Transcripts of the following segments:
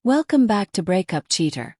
Welcome back to Breakup Cheater,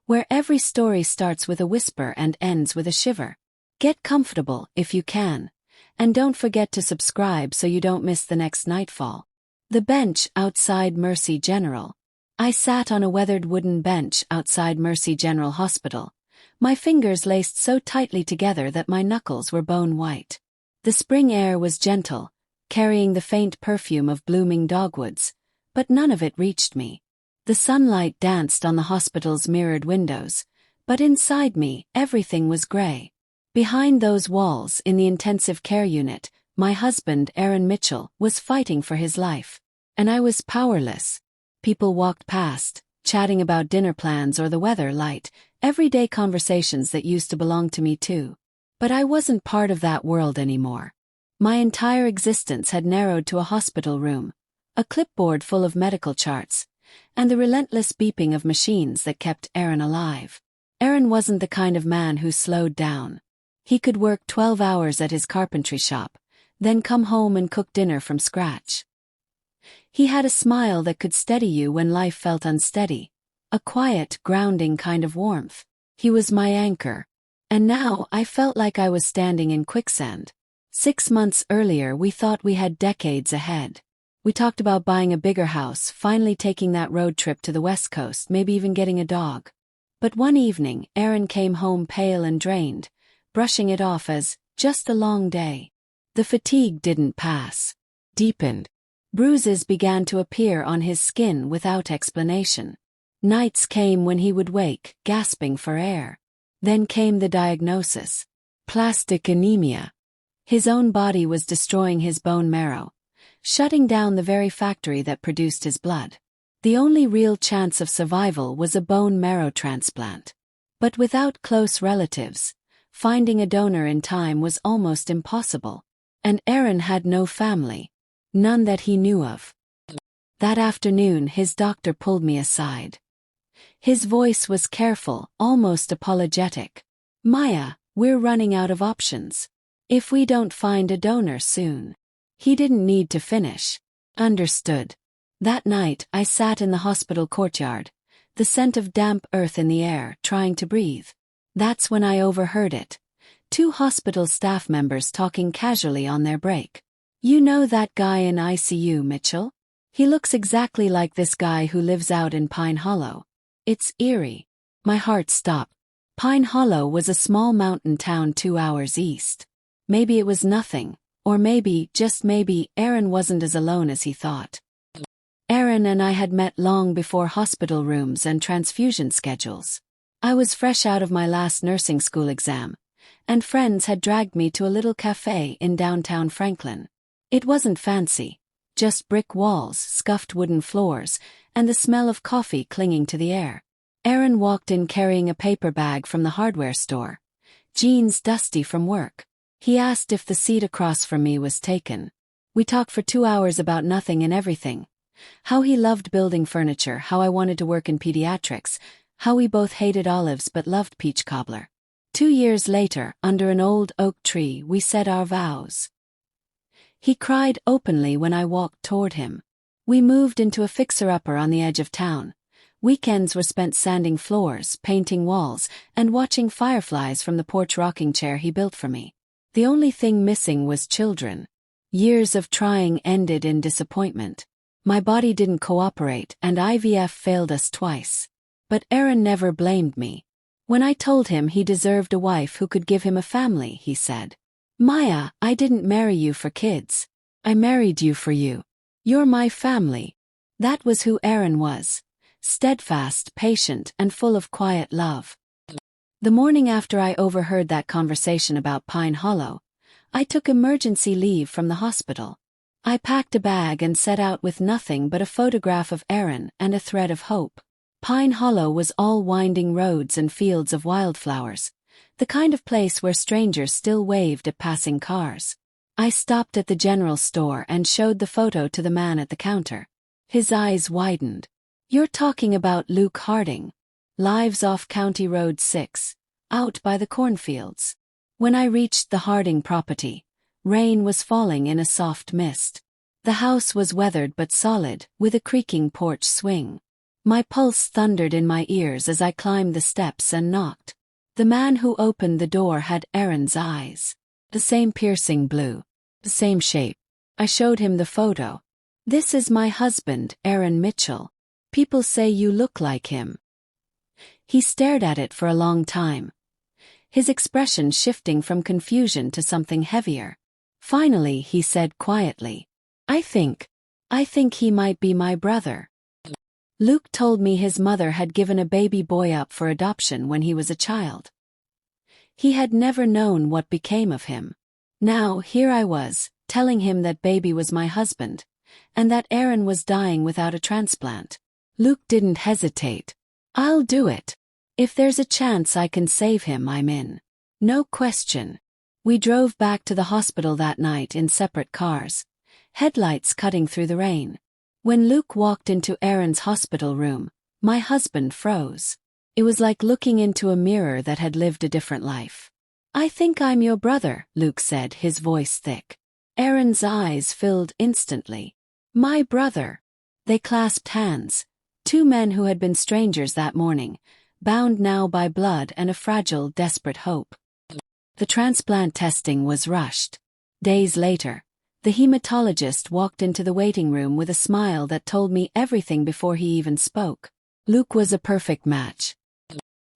where every story starts with a whisper and ends with a shiver. Get comfortable if you can, and don't forget to subscribe so you don't miss the next nightfall. The bench outside Mercy General. I sat on a weathered wooden bench outside Mercy General Hospital, my fingers laced so tightly together that my knuckles were bone white. The spring air was gentle, carrying the faint perfume of blooming dogwoods, but none of it reached me. The sunlight danced on the hospital's mirrored windows, but inside me, everything was gray. Behind those walls, in the intensive care unit, my husband, Aaron Mitchell, was fighting for his life. And I was powerless. People walked past, chatting about dinner plans or the weather, light, everyday conversations that used to belong to me too. But I wasn't part of that world anymore. My entire existence had narrowed to a hospital room, a clipboard full of medical charts, and the relentless beeping of machines that kept Aaron alive. Aaron wasn't the kind of man who slowed down. He could work 12 hours at his carpentry shop, then come home and cook dinner from scratch. He had a smile that could steady you when life felt unsteady, a quiet, grounding kind of warmth. He was my anchor. And now I felt like I was standing in quicksand. 6 months earlier we thought we had decades ahead. We talked about buying a bigger house, finally taking that road trip to the West Coast, maybe even getting a dog. But one evening, Aaron came home pale and drained, brushing it off as just a long day. The fatigue didn't pass. Deepened. Bruises began to appear on his skin without explanation. Nights came when he would wake, gasping for air. Then came the diagnosis. Plastic anemia. His own body was destroying his bone marrow, shutting down the very factory that produced his blood. The only real chance of survival was a bone marrow transplant. But without close relatives, finding a donor in time was almost impossible. And Aaron had no family. None that he knew of. That afternoon his doctor pulled me aside. His voice was careful, almost apologetic. "Maya, we're running out of options. If we don't find a donor soon." He didn't need to finish. Understood. That night I sat in the hospital courtyard, the scent of damp earth in the air, trying to breathe. That's when I overheard it. 2 hospital staff members talking casually on their break. "You know that guy in ICU, Mitchell? He looks exactly like this guy who lives out in Pine Hollow." It's eerie. My heart stopped. Pine Hollow was a small mountain town 2 hours east. Maybe it was nothing, or maybe, just maybe, Aaron wasn't as alone as he thought. Aaron and I had met long before hospital rooms and transfusion schedules. I was fresh out of my last nursing school exam, and friends had dragged me to a little cafe in downtown Franklin. It wasn't fancy, just brick walls, scuffed wooden floors, and the smell of coffee clinging to the air. Aaron walked in carrying a paper bag from the hardware store, jeans dusty from work. He asked if the seat across from me was taken. We talked for 2 hours about nothing and everything. How he loved building furniture, how I wanted to work in pediatrics, how we both hated olives but loved peach cobbler. 2 years later, under an old oak tree, we said our vows. He cried openly when I walked toward him. We moved into a fixer-upper on the edge of town. Weekends were spent sanding floors, painting walls, and watching fireflies from the porch rocking chair he built for me. The only thing missing was children. Years of trying ended in disappointment. My body didn't cooperate, and IVF failed us twice. But Aaron never blamed me. When I told him he deserved a wife who could give him a family, he said, "Maya, I didn't marry you for kids. I married you for you. You're my family." That was who Aaron was. Steadfast, patient, and full of quiet love. The morning after I overheard that conversation about Pine Hollow, I took emergency leave from the hospital. I packed a bag and set out with nothing but a photograph of Aaron and a thread of hope. Pine Hollow was all winding roads and fields of wildflowers, the kind of place where strangers still waved at passing cars. I stopped at the general store and showed the photo to the man at the counter. His eyes widened. "You're talking about Luke Harding. Lives off County Road 6, out by the cornfields." When I reached the Harding property, rain was falling in a soft mist. The house was weathered but solid, with a creaking porch swing. My pulse thundered in my ears as I climbed the steps and knocked. The man who opened the door had Aaron's eyes. The same piercing blue. The same shape. I showed him the photo. "This is my husband, Aaron Mitchell. People say you look like him." He stared at it for a long time, his expression shifting from confusion to something heavier. Finally he said quietly, I think he might be my brother." Luke told me his mother had given a baby boy up for adoption when he was a child. He had never known what became of him. Now here I was, telling him that baby was my husband, and that Aaron was dying without a transplant. Luke didn't hesitate. "I'll do it. If there's a chance I can save him, I'm in. No question." We drove back to the hospital that night in separate cars, headlights cutting through the rain. When Luke walked into Aaron's hospital room, my husband froze. It was like looking into a mirror that had lived a different life. "I think I'm your brother," Luke said, his voice thick. Aaron's eyes filled instantly. "My brother." They clasped hands, two men who had been strangers that morning, bound now by blood and a fragile, desperate hope. The transplant testing was rushed. Days later, the hematologist walked into the waiting room with a smile that told me everything before he even spoke. Luke was a perfect match.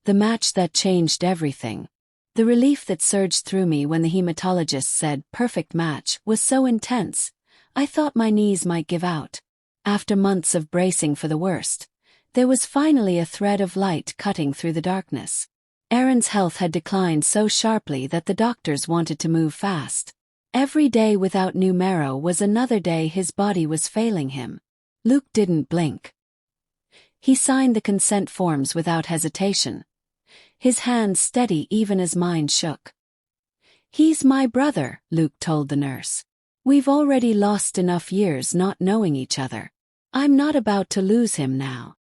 The match that changed everything. The relief that surged through me when the hematologist said perfect match was so intense, I thought my knees might give out. After months of bracing for the worst, there was finally a thread of light cutting through the darkness. Aaron's health had declined so sharply that the doctors wanted to move fast. Every day without new marrow was another day his body was failing him. Luke didn't blink. He signed the consent forms without hesitation, his hands steady even as mine shook. "He's my brother," Luke told the nurse. "We've already lost enough years not knowing each other. I'm not about to lose him now."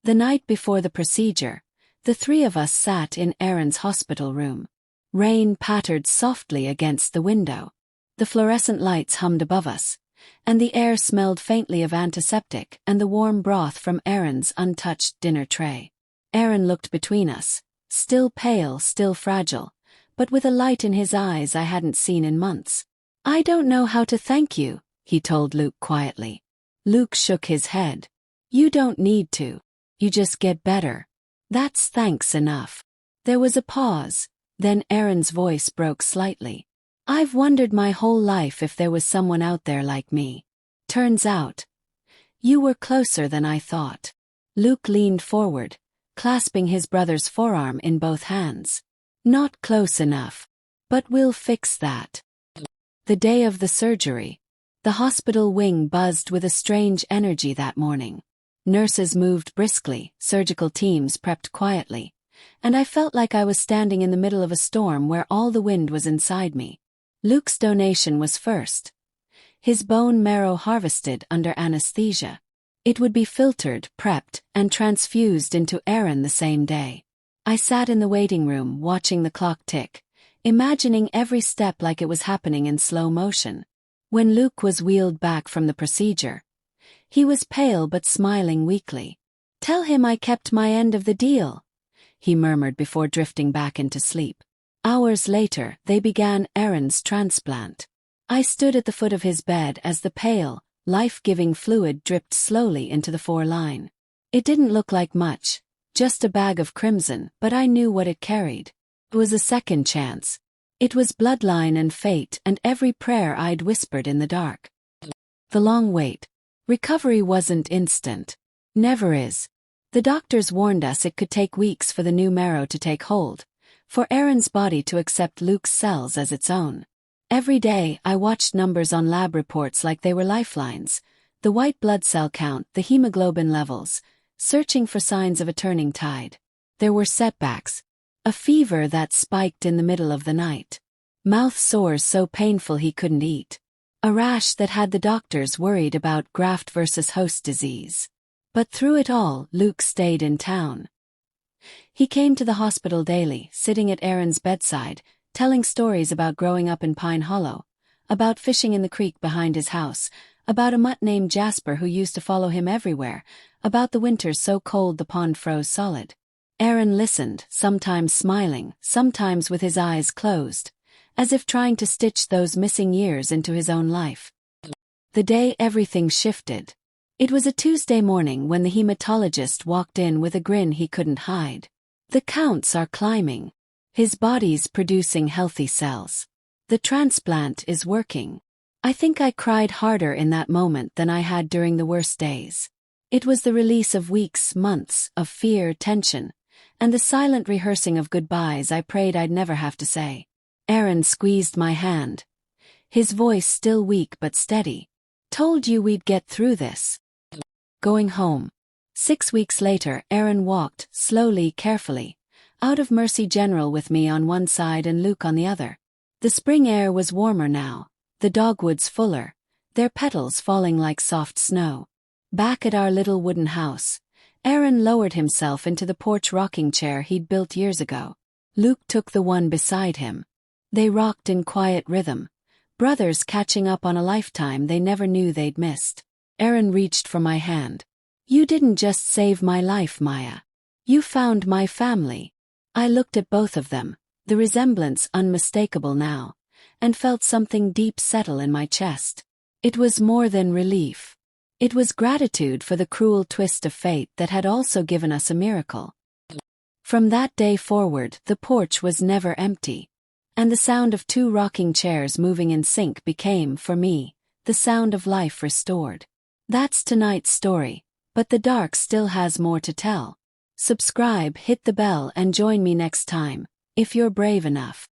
The night before the procedure, the three of us sat in Aaron's hospital room. Rain pattered softly against the window. The fluorescent lights hummed above us, and the air smelled faintly of antiseptic and the warm broth from Aaron's untouched dinner tray. Aaron looked between us, still pale, still fragile, but with a light in his eyes I hadn't seen in months. "I don't know how to thank you," he told Luke quietly. Luke shook his head. "You don't need to. You just get better. That's thanks enough." There was a pause, then Aaron's voice broke slightly. "I've wondered my whole life if there was someone out there like me. Turns out, you were closer than I thought." Luke leaned forward, clasping his brother's forearm in both hands. "Not close enough. But we'll fix that." The day of the surgery, the hospital wing buzzed with a strange energy that morning. Nurses moved briskly, surgical teams prepped quietly, and I felt like I was standing in the middle of a storm where all the wind was inside me. Luke's donation was first. His bone marrow harvested under anesthesia. It would be filtered, prepped, and transfused into Aaron the same day. I sat in the waiting room watching the clock tick, imagining every step like it was happening in slow motion. When Luke was wheeled back from the procedure, he was pale but smiling weakly. "Tell him I kept my end of the deal," he murmured before drifting back into sleep. Hours later, they began Aaron's transplant. I stood at the foot of his bed as the pale, life-giving fluid dripped slowly into the foreline. It didn't look like much, just a bag of crimson, but I knew what it carried. It was a second chance. It was bloodline and fate and every prayer I'd whispered in the dark. The long wait. Recovery wasn't instant. Never is. The doctors warned us it could take weeks for the new marrow to take hold, for Aaron's body to accept Luke's cells as its own. Every day I watched numbers on lab reports like they were lifelines, the white blood cell count, the hemoglobin levels, searching for signs of a turning tide. There were setbacks. A fever that spiked in the middle of the night. Mouth sores so painful he couldn't eat. A rash that had the doctors worried about graft versus host disease. But through it all, Luke stayed in town. He came to the hospital daily, sitting at Aaron's bedside, telling stories about growing up in Pine Hollow, about fishing in the creek behind his house, about a mutt named Jasper who used to follow him everywhere, about the winter so cold the pond froze solid. Aaron listened, sometimes smiling, sometimes with his eyes closed, as if trying to stitch those missing years into his own life. The day everything shifted. It was a Tuesday morning when the hematologist walked in with a grin he couldn't hide. The counts are climbing. His body's producing healthy cells. The transplant is working. I think I cried harder in that moment than I had during the worst days. It was the release of weeks, months, of fear, tension, and the silent rehearsing of goodbyes I prayed I'd never have to say. Aaron squeezed my hand. His voice still weak but steady. Told you we'd get through this. Going home. 6 weeks later, Aaron walked, slowly, carefully, out of Mercy General with me on one side and Luke on the other. The spring air was warmer now, the dogwoods fuller, their petals falling like soft snow. Back at our little wooden house, Aaron lowered himself into the porch rocking chair he'd built years ago. Luke took the one beside him. They rocked in quiet rhythm, brothers catching up on a lifetime they never knew they'd missed. Aaron reached for my hand. You didn't just save my life, Maya. You found my family. I looked at both of them, the resemblance unmistakable now, and felt something deep settle in my chest. It was more than relief. It was gratitude for the cruel twist of fate that had also given us a miracle. From that day forward, the porch was never empty. And the sound of 2 rocking chairs moving in sync became, for me, the sound of life restored. That's tonight's story, but the dark still has more to tell. Subscribe, hit the bell, and join me next time, if you're brave enough.